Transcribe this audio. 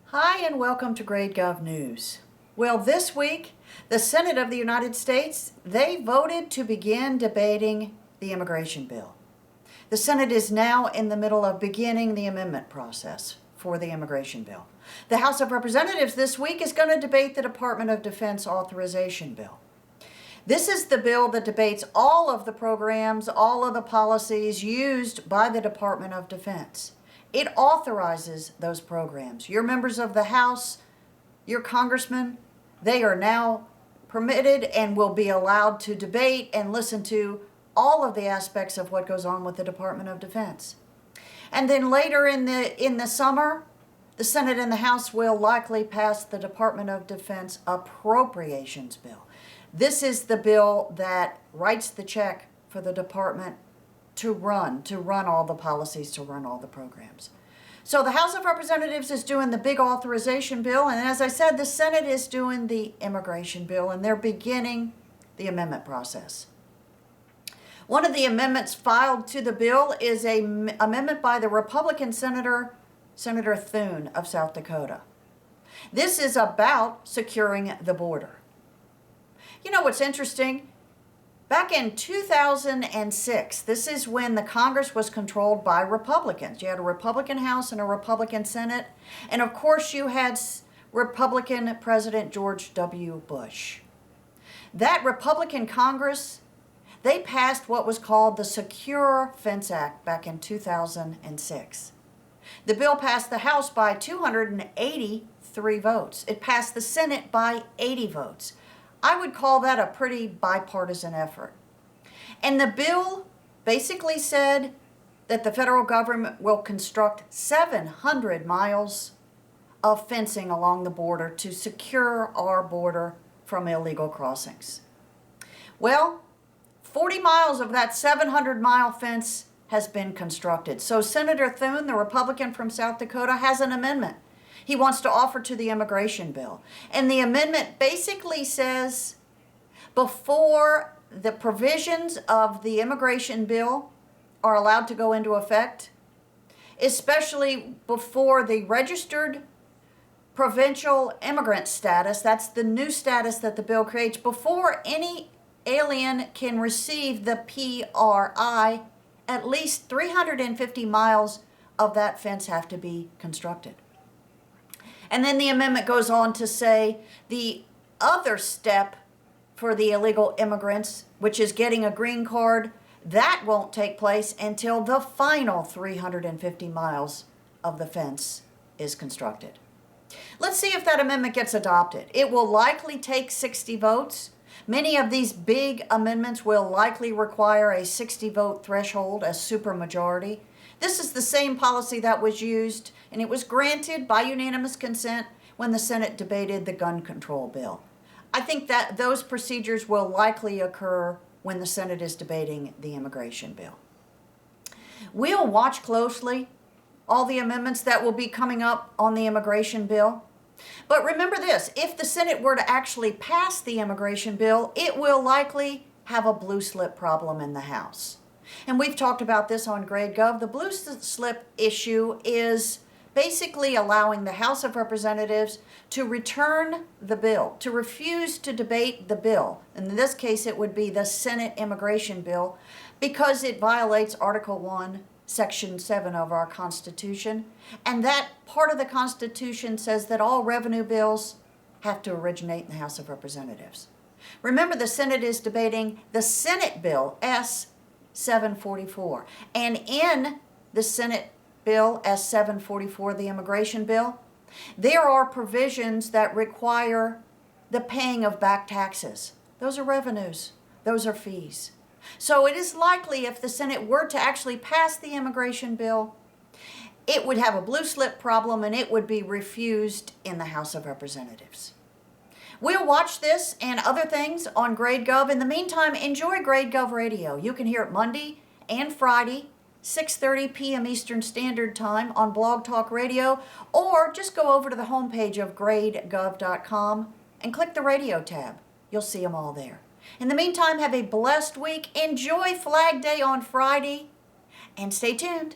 Hi and welcome to GradeGov News. Well, this week, the Senate of the United States, they voted to begin debating the immigration bill. The Senate is now in the middle of beginning the amendment process for the immigration bill. The House of Representatives this week is going to debate the Department of Defense authorization bill. This is the bill that debates all of the programs, all of the policies used by the Department of Defense. It authorizes those programs. Your members of the House, your congressmen, they are now permitted and will be allowed to debate and listen to all of the aspects of what goes on with the Department of Defense. And then later in the summer, the Senate and the House will likely pass the Department of Defense appropriations bill. This is the bill that writes the check for the department to run all the policies, to run all the programs. So the House of Representatives is doing the big authorization bill, and as I said, the Senate is doing the immigration bill, and they're beginning the amendment process. One of the amendments filed to the bill is an amendment by the Republican Senator Thune of South Dakota. This is about securing the border. You know what's interesting? Back in 2006, this is when the Congress was controlled by Republicans. You had a Republican House and a Republican Senate, and of course you had Republican President George W. Bush. That Republican Congress, they passed what was called the Secure Fence Act back in 2006. The bill passed the House by 283 votes. It passed the Senate by 80 votes. I would call that a pretty bipartisan effort. And the bill basically said that the federal government will construct 700 miles of fencing along the border to secure our border from illegal crossings. Well, 40 miles of that 700-mile fence has been constructed. So Senator Thune, the Republican from South Dakota, has an amendment he wants to offer to the immigration bill. And the amendment basically says before the provisions of the immigration bill are allowed to go into effect, especially before the registered provincial immigrant status, that's the new status that the bill creates, before any alien can receive the PRI, at least 350 miles of that fence have to be constructed. And then the amendment goes on to say the other step for the illegal immigrants, which is getting a green card, that won't take place until the final 350 miles of the fence is constructed. Let's see if that amendment gets adopted. It will likely take 60 votes. Many of these big amendments will likely require a 60-vote threshold, a supermajority. This is the same policy that was used, and it was granted by unanimous consent when the Senate debated the gun control bill. I think that those procedures will likely occur when the Senate is debating the immigration bill. We'll watch closely all the amendments that will be coming up on the immigration bill. But remember this, if the Senate were to actually pass the immigration bill, it will likely have a blue slip problem in the House. And we've talked about this on GradeGov. The blue slip issue is basically allowing the House of Representatives to return the bill, to refuse to debate the bill. In this case, it would be the Senate immigration bill because it violates Article 1, Section 7 of our Constitution. And that part of the Constitution says that all revenue bills have to originate in the House of Representatives. Remember, the Senate is debating the Senate bill, S-744. And in the Senate bill, S-744, the immigration bill, there are provisions that require the paying of back taxes. Those are revenues. Those are fees. So it is likely if the Senate were to actually pass the immigration bill, it would have a blue slip problem and it would be refused in the House of Representatives. We'll watch this and other things on GradeGov. In the meantime, enjoy GradeGov Radio. You can hear it Monday and Friday, 6:30 p.m. Eastern Standard Time on Blog Talk Radio, or just go over to the homepage of GradeGov.com and click the radio tab. You'll see them all there. In the meantime, have a blessed week. Enjoy Flag Day on Friday, and stay tuned.